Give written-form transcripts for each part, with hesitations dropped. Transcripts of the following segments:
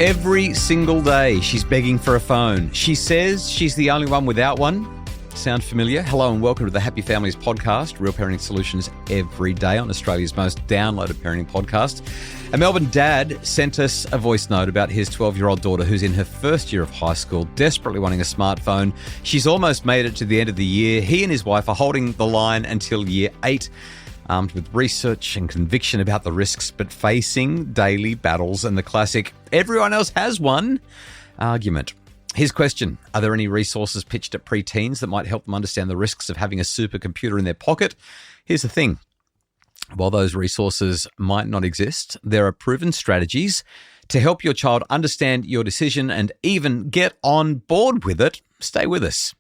Every single day, she's begging for a phone. She says she's the only one without one. Sound familiar? Hello and welcome to the Happy Families podcast, real parenting solutions every day on Australia's most downloaded parenting podcast. A Melbourne dad sent us a voice note about his 12-year-old daughter who's in her first year of high school, desperately wanting a smartphone. She's almost made it to the end of the year. He and his wife are holding the line until year 8. Armed with research and conviction about the risks, but facing daily battles and the classic "everyone else has one" argument. His question: are there any resources pitched at preteens that might help them understand the risks of having a supercomputer in their pocket? Here's the thing. While those resources might not exist, there are proven strategies to help your child understand your decision and even get on board with it. Stay with us.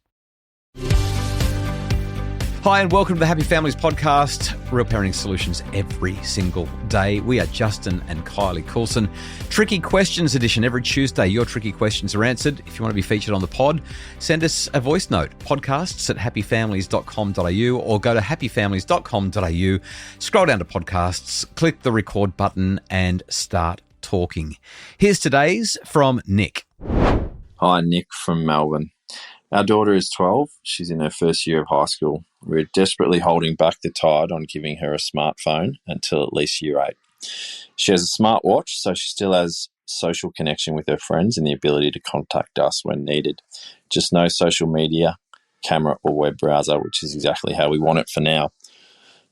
Hi and welcome to the Happy Families podcast, real parenting solutions every single day. We are Justin and Kylie Coulson. Tricky Questions edition every Tuesday. Your tricky questions are answered. If you want to be featured on the pod, send us a voice note, podcasts@happyfamilies.com.au or go to happyfamilies.com.au, scroll down to podcasts, click the record button and start talking. Here's today's from Nick. Hi, Nick from Melbourne. Our daughter is 12. She's in her first year of high school. We're desperately holding back the tide on giving her a smartphone until at least year 8. She has a smartwatch, so she still has social connection with her friends and the ability to contact us when needed. Just no social media, camera or web browser, which is exactly how we want it for now.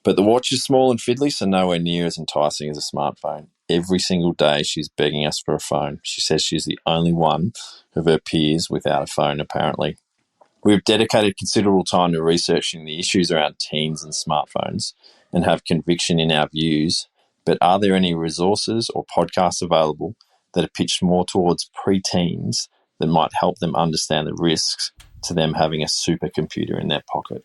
But the watch is small and fiddly, so nowhere near as enticing as a smartphone. Every single day she's begging us for a phone. She says she's the only one of her peers without a phone, apparently. We've dedicated considerable time to researching the issues around teens and smartphones and have conviction in our views, but are there any resources or podcasts available that are pitched more towards preteens that might help them understand the risks to them having a supercomputer in their pocket?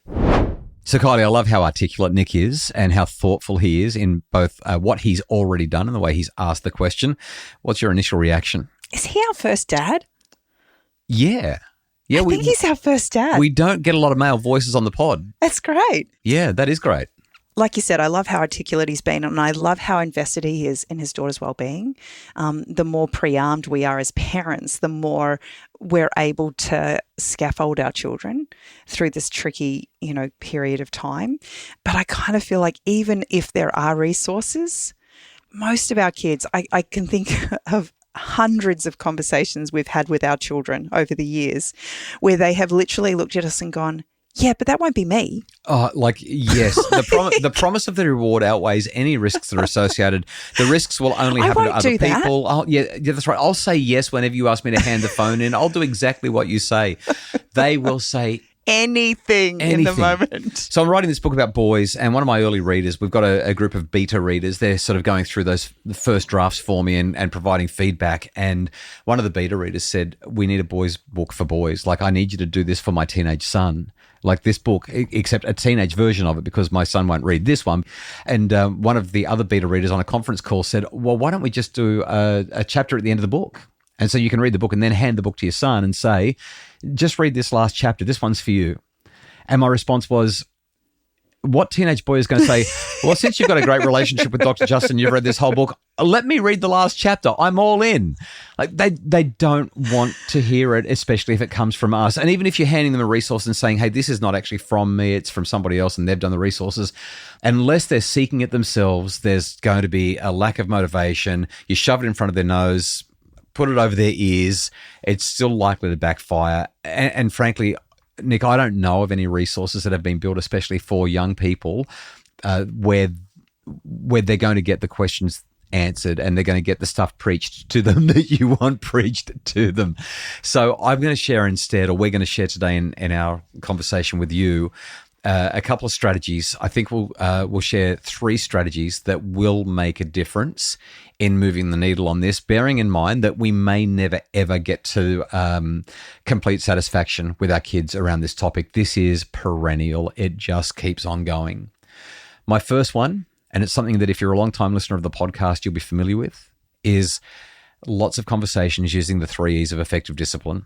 So Kylie, I love how articulate Nick is and how thoughtful he is in both what he's already done and the way he's asked the question. What's your initial reaction? Is he our first dad? Yeah. I think he's our first dad. We don't get a lot of male voices on the pod. That's great. Yeah, that is great. Like you said, I love how articulate he's been and I love how invested he is in his daughter's well-being. The more pre-armed we are as parents, the more we're able to scaffold our children through this tricky, period of time. But I kind of feel like even if there are resources, most of our kids, I can think of hundreds of conversations we've had with our children over the years where they have literally looked at us and gone, yeah, but that won't be me. Oh, yes. The promise of the reward outweighs any risks that are associated. The risks will only happen to other people. Oh, yeah, that's right. I'll say yes whenever you ask me to hand the phone in. I'll do exactly what you say. They will say anything in the moment. So I'm writing this book about boys, and one of my early readers, we've got a group of beta readers. They're sort of going through the first drafts for me and providing feedback. And one of the beta readers said, we need a boys book for boys. Like, I need you to do this for my teenage son. Like this book, except a teenage version of it because my son won't read this one. And one of the other beta readers on a conference call said, well, why don't we just do a chapter at the end of the book? And so you can read the book and then hand the book to your son and say, just read this last chapter. This one's for you. And my response was, what teenage boy is going to say, well, since you've got a great relationship with Dr. Justin, you've read this whole book, let me read the last chapter. I'm all in. Like they don't want to hear it, especially if it comes from us. And even if you're handing them a resource and saying, hey, this is not actually from me, it's from somebody else and they've done the resources, unless they're seeking it themselves, there's going to be a lack of motivation. You shove it in front of their nose, put it over their ears, it's still likely to backfire. And frankly, Nick, I don't know of any resources that have been built especially for young people where they're going to get the questions answered and they're going to get the stuff preached to them that you want preached to them. So I'm going to share instead, or we're going to share today in our conversation with you, a couple of strategies. I think we'll share 3 strategies that will make a difference in moving the needle on this, bearing in mind that we may never, ever get to complete satisfaction with our kids around this topic. This is perennial. It just keeps on going. My first one, and it's something that if you're a long-time listener of the podcast, you'll be familiar with, is lots of conversations using the 3 E's of effective discipline.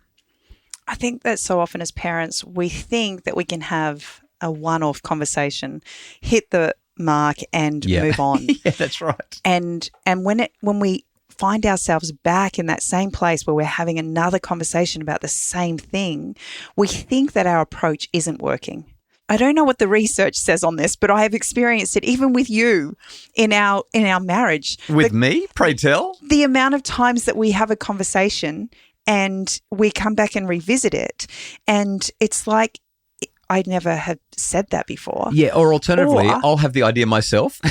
I think that so often as parents, we think that we can have a one-off conversation, hit the mark and move on. Yeah, that's right. And when we find ourselves back in that same place where we're having another conversation about the same thing, we think that our approach isn't working. I don't know what the research says on this, but I have experienced it even with you in our marriage. With me? Pray tell. The amount of times that we have a conversation and we come back and revisit it, and it's like, I never have said that before. Yeah, or alternatively, I'll have the idea myself.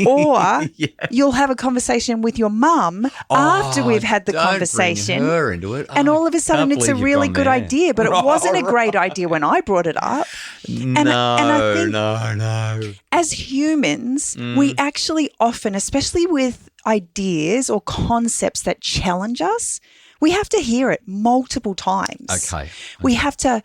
Or you'll have a conversation with your mum after we've had the conversation. Bring her into it. And all of a sudden it's a really good idea, but it wasn't a great idea when I brought it up. I think no. as humans, we actually often, especially with ideas or concepts that challenge us, we have to hear it multiple times. Okay. We have to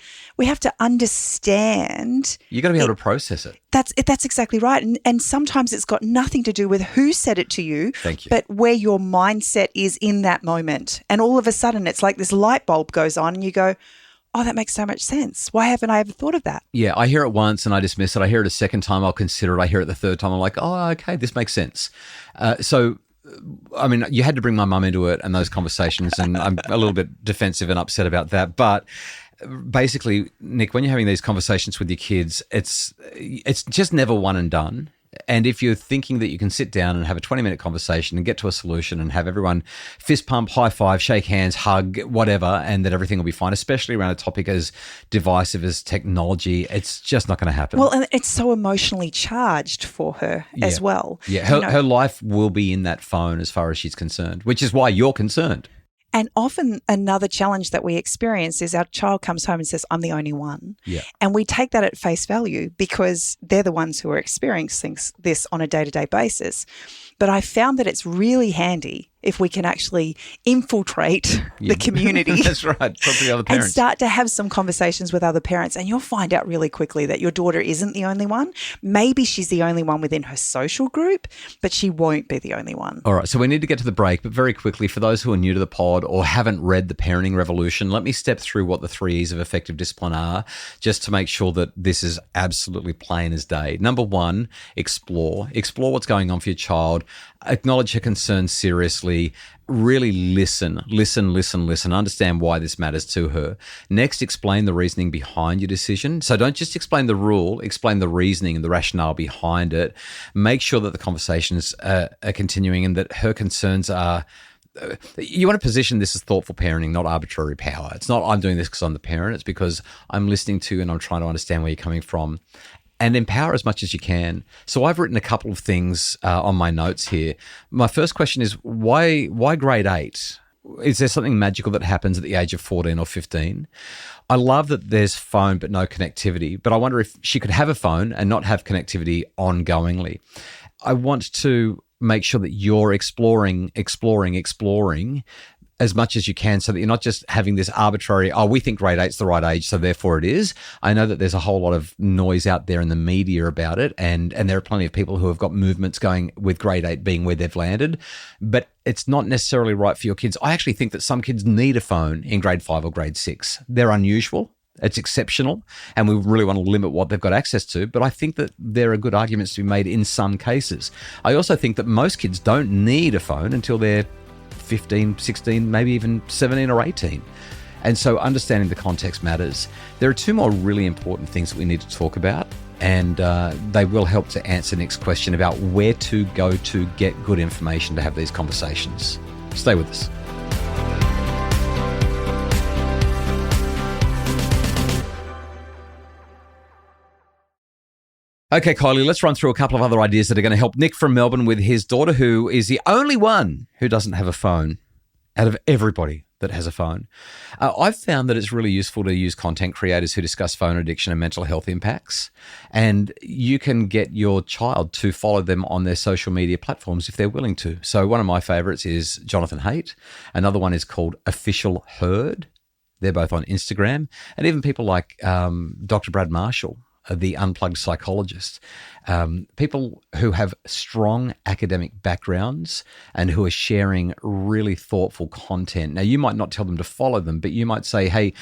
understand. You got to be able to process it. That's exactly right. And sometimes it's got nothing to do with who said it to you. Thank you. But where your mindset is in that moment. And all of a sudden it's like this light bulb goes on and you go, oh, that makes so much sense. Why haven't I ever thought of that? Yeah, I hear it once and I dismiss it. I hear it a second time, I'll consider it. I hear it the third time, I'm like, oh, okay, this makes sense. I mean, you had to bring my mum into it and those conversations, and I'm a little bit defensive and upset about that. But basically, Nick, when you're having these conversations with your kids, it's just never one and done. And if you're thinking that you can sit down and have a 20-minute conversation and get to a solution and have everyone fist pump, high five, shake hands, hug, whatever, and that everything will be fine, especially around a topic as divisive as technology, it's just not going to happen. Well, and it's so emotionally charged for her as well. Yeah, her life will be in that phone as far as she's concerned, which is why you're concerned. And often another challenge that we experience is our child comes home and says, I'm the only one. Yeah. And we take that at face value because they're the ones who are experiencing this on a day-to-day basis. But I found that it's really handy if we can actually infiltrate the community. That's right. Talk to the other parents. And start to have some conversations with other parents. And you'll find out really quickly that your daughter isn't the only one. Maybe she's the only one within her social group, but she won't be the only one. All right. So we need to get to the break, but very quickly, for those who are new to the pod or haven't read The Parenting Revolution, let me step through what the 3 E's of effective discipline are, just to make sure that this is absolutely plain as day. Number 1, explore. Explore what's going on for your child. Acknowledge her concerns seriously. Really listen. Understand why this matters to her. Next, explain the reasoning behind your decision. So don't just explain the rule, explain the reasoning and the rationale behind it. Make sure that the conversations are continuing and that her concerns are. You want to position this as thoughtful parenting, not arbitrary power. It's not I'm doing this because I'm the parent. It's because I'm listening to and I'm trying to understand where you're coming from. And empower as much as you can. So I've written a couple of things on my notes here. My first question is, why grade 8? Is there something magical that happens at the age of 14 or 15? I love that there's phone but no connectivity, but I wonder if she could have a phone and not have connectivity ongoingly. I want to make sure that you're exploring as much as you can, so that you're not just having this arbitrary, we think grade 8's the right age, so therefore it is. I know that there's a whole lot of noise out there in the media about it, and there are plenty of people who have got movements going with grade 8 being where they've landed, but it's not necessarily right for your kids. I actually think that some kids need a phone in grade 5 or grade 6. They're unusual. It's exceptional, and we really want to limit what they've got access to, but I think that there are good arguments to be made in some cases. I also think that most kids don't need a phone until they're 15, 16, maybe even 17 or 18. And so understanding the context matters. There are 2 more really important things that we need to talk about, and they will help to answer Nick's question about where to go to get good information to have these conversations. Stay with us. Okay, Kylie, let's run through a couple of other ideas that are going to help Nick from Melbourne with his daughter, who is the only one who doesn't have a phone out of everybody that has a phone. I've found that it's really useful to use content creators who discuss phone addiction and mental health impacts. And you can get your child to follow them on their social media platforms if they're willing to. So one of my favorites is Jonathan Haidt. Another one is called Official Herd. They're both on Instagram. And even people like Dr. Brad Marshall. the unplugged psychologist, people who have strong academic backgrounds and who are sharing really thoughtful content. Now, you might not tell them to follow them, but you might say, hey,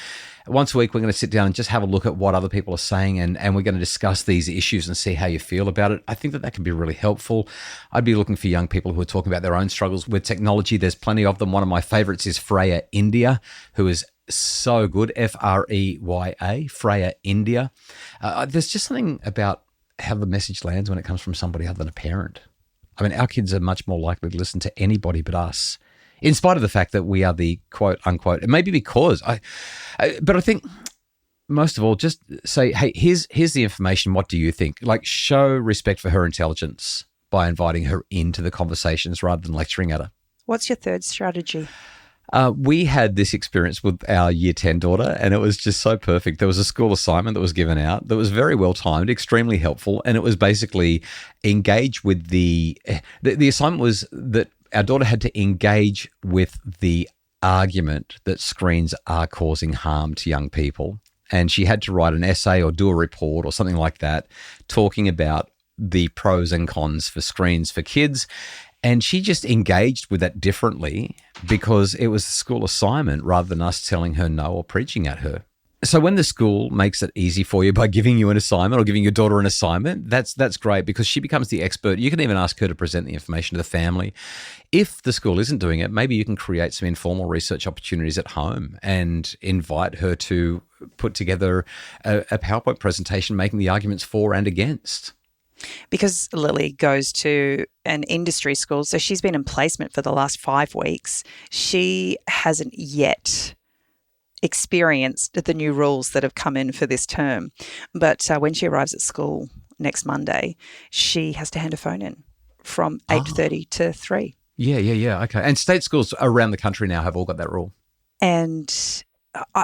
once a week, we're going to sit down and just have a look at what other people are saying, and we're going to discuss these issues and see how you feel about it. I think that can be really helpful. I'd be looking for young people who are talking about their own struggles with technology. There's plenty of them. One of my favorites is Freya India, who is so good, Freya, Freya India. There's just something about how the message lands when it comes from somebody other than a parent. I mean, our kids are much more likely to listen to anybody but us, in spite of the fact that we are the quote unquote, it may be because but I think most of all, just say, hey, here's the information. What do you think? Like, show respect for her intelligence by inviting her into the conversations rather than lecturing at her. What's your third strategy? We had this experience with our year 10 daughter, and it was just so perfect. There was a school assignment that was given out that was very well timed, extremely helpful, and it was basically engage with the assignment was that our daughter had to engage with the argument that screens are causing harm to young people. And she had to write an essay or do a report or something like that, talking about the pros and cons for screens for kids. And she just engaged with that differently because it was a school assignment rather than us telling her no or preaching at her. So when the school makes it easy for you by giving you an assignment or giving your daughter an assignment, that's great because she becomes the expert. You can even ask her to present the information to the family. If the school isn't doing it, maybe you can create some informal research opportunities at home and invite her to put together a PowerPoint presentation making the arguments for and against. Because Lily goes to an industry school, so she's been in placement for the last 5 weeks. She hasn't yet experienced the new rules that have come in for this term. But when she arrives at school next Monday, she has to hand her phone in from 8:30 to 3. Yeah. Okay. And state schools around the country now have all got that rule. And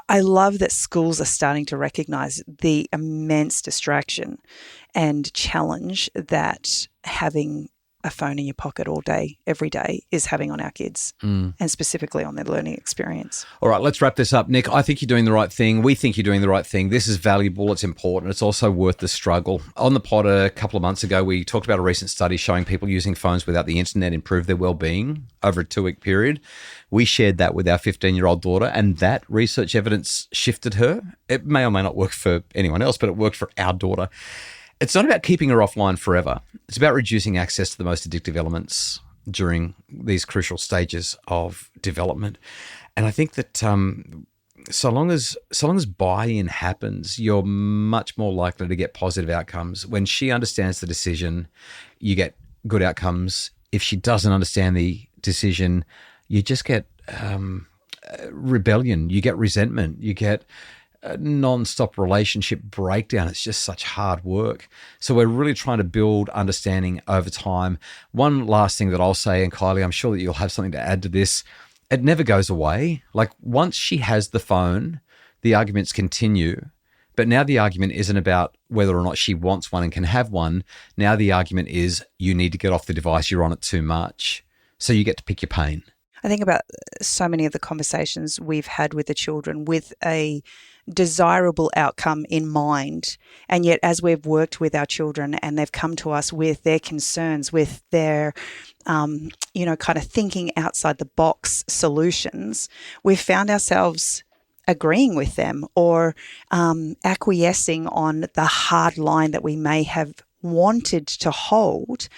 I love that schools are starting to recognise the immense distraction and challenge that having a phone in your pocket all day, every day, is having on our kids and specifically on their learning experience. All right, let's wrap this up. Nick, I think you're doing the right thing. We think you're doing the right thing. This is valuable. It's important. It's also worth the struggle. On the pod a couple of months ago, we talked about a recent study showing people using phones without the internet improved their well-being over a 2-week period. We shared that with our 15-year-old daughter, and that research evidence shifted her. It may or may not work for anyone else, but it worked for our daughter. It's not about keeping her offline forever. It's about reducing access to the most addictive elements during these crucial stages of development. And I think that so long as buy-in happens, you're much more likely to get positive outcomes. When she understands the decision, you get good outcomes. If she doesn't understand the decision, you just get rebellion, you get resentment, you get a non-stop relationship breakdown. It's just such hard work. So we're really trying to build understanding over time. One last thing that I'll say, and Kylie, I'm sure that you'll have something to add to this. It never goes away. Like once she has the phone, the arguments continue. But now the argument isn't about whether or not she wants one and can have one. Now the argument is you need to get off the device. You're on it too much. So you get to pick your pain. I think about so many of the conversations we've had with the children with a desirable outcome in mind. And yet as we've worked with our children and they've come to us with their concerns, with their, kind of thinking outside the box solutions, we've found ourselves agreeing with them or acquiescing on the hard line that we may have wanted to hold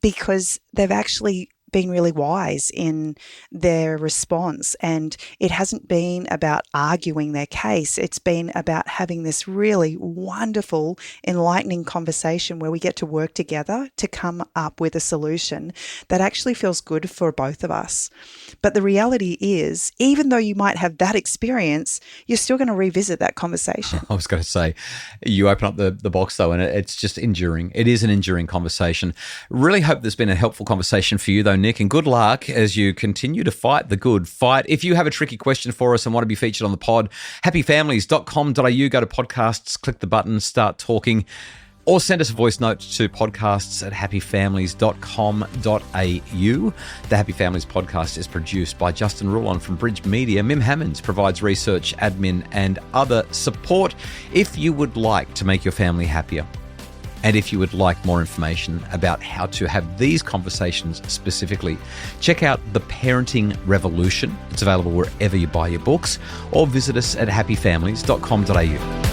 because they've actually been really wise in their response. And it hasn't been about arguing their case. It's been about having this really wonderful, enlightening conversation where we get to work together to come up with a solution that actually feels good for both of us. But the reality is, even though you might have that experience, you're still going to revisit that conversation. I was going to say, you open up the box though, and it's just enduring. It is an enduring conversation. Really hope there's been a helpful conversation for you though, Nick, and good luck as you continue to fight the good fight. If you have a tricky question for us and want to be featured on the pod, happyfamilies.com.au, go to podcasts, click the button, start talking. Or send us a voice note to podcasts@happyfamilies.com.au. The Happy Families podcast is produced by Justin Rulon from Bridge Media. Mim Hammonds provides research, admin, and other support. If you would like to make your family happier, and if you would like more information about how to have these conversations specifically, check out The Parenting Revolution. It's available wherever you buy your books, or visit us at happyfamilies.com.au.